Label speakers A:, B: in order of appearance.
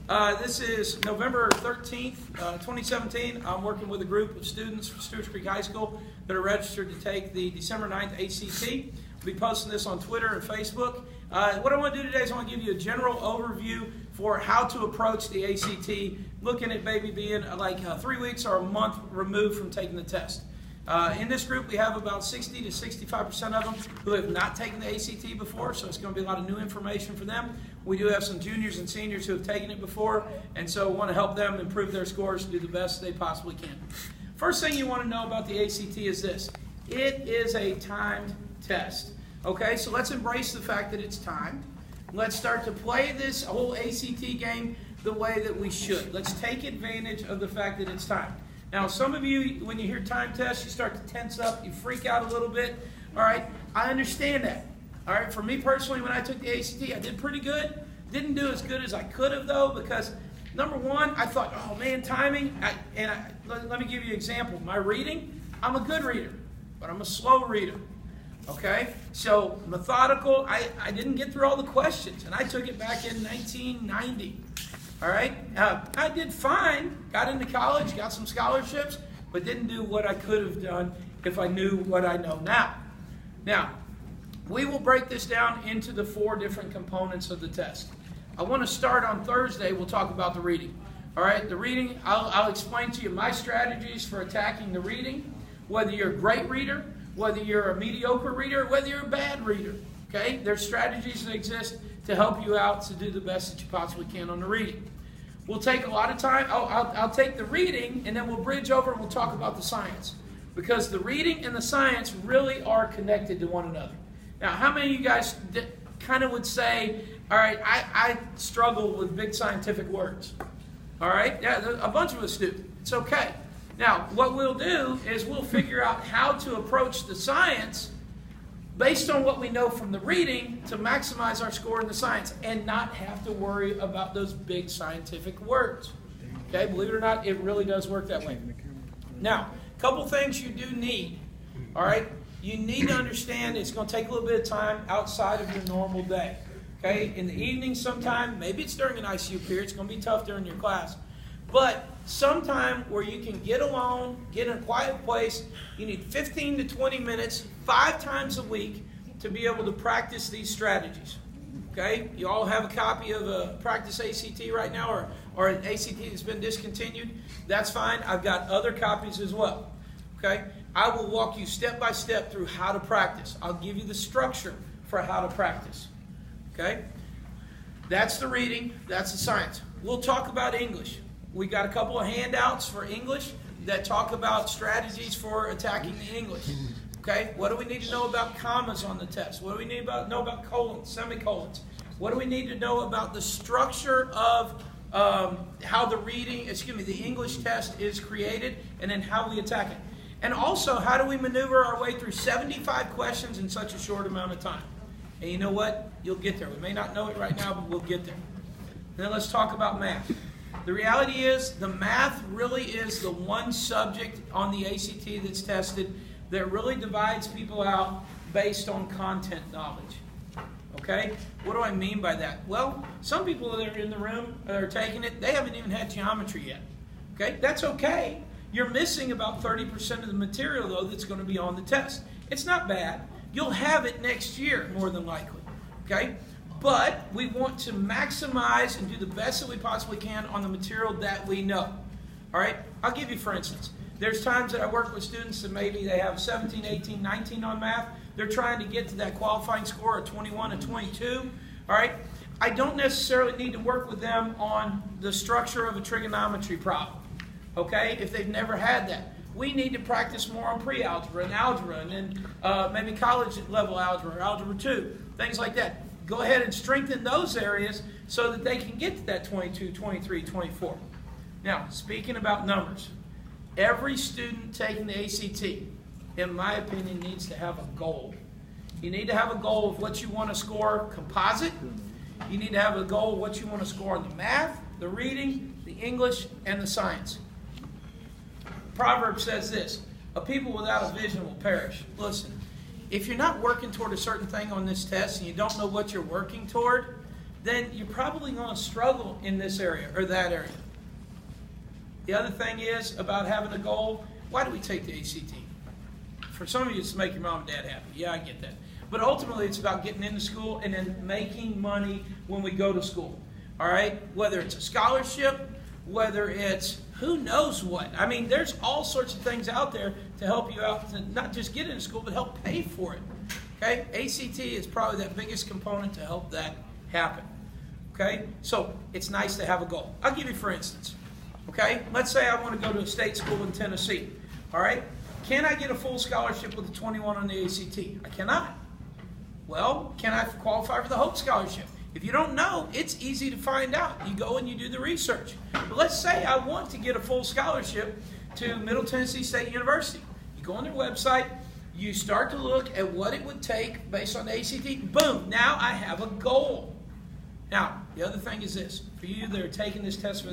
A: This is November 13th, 2017. I'm working with a group of students from Stewarts Creek High School that are registered to take the December 9th ACT. We'll be posting this on Twitter and Facebook. What I want to do today is I want to give you a general overview for how to approach the ACT, looking at maybe being like 3 weeks or a month removed from taking the test. In this group, we have about 60 to 65% of them who have not taken the ACT before, so it's going to be a lot of new information for them. We do have some juniors and seniors who have taken it before, and so we want to help them improve their scores and do the best they possibly can. First thing you want to know about the ACT is this. It is a timed test. Okay, so let's embrace the fact that it's timed. Let's start to play this whole ACT game the way that we should. Let's take advantage of the fact that it's timed. Now, some of you, when you hear time test, you start to tense up, you freak out a little bit. All right, I understand that. All right, for me personally, when I took the ACT, I did pretty good. Didn't do as good as I could have, though, because number one, I thought, oh man, timing. Let me give you an example. My reading, I'm a good reader, but I'm a slow reader. Okay, so methodical, I didn't get through all the questions, and I took it back in 1990. All right, I did fine, got into college, got some scholarships, but didn't do what I could have done if I knew what I know now. Now, we will break this down into the 4 different components of the test. I want to start on Thursday, we'll talk about the reading. All right, the reading, I'll explain to you my strategies for attacking the reading, whether you're a great reader, whether you're a mediocre reader, whether you're a bad reader. Okay, there's strategies that exist to help you out to do the best that you possibly can on the reading. We'll take a lot of time. I'll take the reading and then we'll bridge over and we'll talk about the science. Because the reading and the science really are connected to one another. Now, how many of you guys kind of would say, all right, I struggle with big scientific words? All right, yeah, a bunch of us do. It's okay. Now, what we'll do is we'll figure out how to approach the science based on what we know from the reading to maximize our score in the science and not have to worry about those big scientific words. Okay, believe it or not, it really does work that way. Now, a couple things you do need. All right, you need to understand it's going to take a little bit of time outside of your normal day. Okay, in the evening sometime, maybe it's during an ICU period, it's going to be tough during your class. But sometime where you can get alone, get in a quiet place, you need 15 to 20 minutes, 5 times a week to be able to practice these strategies. Okay? You all have a copy of a practice ACT right now or an ACT that's been discontinued. That's fine. I've got other copies as well. Okay? I will walk you step by step through how to practice. I'll give you the structure for how to practice. Okay? That's the reading. That's the science. We'll talk about English. We got a couple of handouts for English that talk about strategies for attacking the English. Okay, what do we need to know about commas on the test? What do we need to know about colons, semicolons? What do we need to know about the structure of how the English test is created, and then how we attack it? And also, how do we maneuver our way through 75 questions in such a short amount of time? And you know what? You'll get there. We may not know it right now, but we'll get there. And then let's talk about math. The reality is the math really is the one subject on the ACT that's tested that really divides people out based on content knowledge. Okay? What do I mean by that? Well, some people that are in the room that are taking it, they haven't even had geometry yet. Okay? That's okay. You're missing about 30% of the material, though, that's going to be on the test. It's not bad. You'll have it next year, more than likely. Okay? But we want to maximize and do the best that we possibly can on the material that we know. All right? I'll give you, for instance, there's times that I work with students that maybe they have 17, 18, 19 on math. They're trying to get to that qualifying score of 21 and 22. All right? I don't necessarily need to work with them on the structure of a trigonometry problem. Okay? If they've never had that. We need to practice more on pre-algebra and algebra and then maybe college level algebra or algebra 2, things like that. Go ahead and strengthen those areas so that they can get to that 22, 23, 24. Now, speaking about numbers, every student taking the ACT, in my opinion, needs to have a goal. You need to have a goal of what you want to score composite. You need to have a goal of what you want to score on the math, the reading, the English, and the science. Proverb says this, a people without a vision will perish. Listen, if you're not working toward a certain thing on this test and you don't know what you're working toward, then you're probably going to struggle in this area or that area. The other thing is about having a goal. Why do we take the ACT? For some of you, it's to make your mom and dad happy. Yeah, I get that. But ultimately, it's about getting into school and then making money when we go to school. All right? Whether it's a scholarship, whether it's who knows what. I mean, there's all sorts of things out there to help you out to not just get into school, but help pay for it. Okay? ACT is probably that biggest component to help that happen. Okay? So it's nice to have a goal. I'll give you for instance. Okay? Let's say I want to go to a state school in Tennessee. All right? Can I get a full scholarship with a 21 on the ACT? I cannot. Well, can I qualify for the Hope Scholarship? If you don't know, it's easy to find out. You go and you do the research. But let's say I want to get a full scholarship to Middle Tennessee State University. You go on their website, you start to look at what it would take based on the ACT. Boom, now I have a goal. Now, the other thing is this. For you that are taking this test for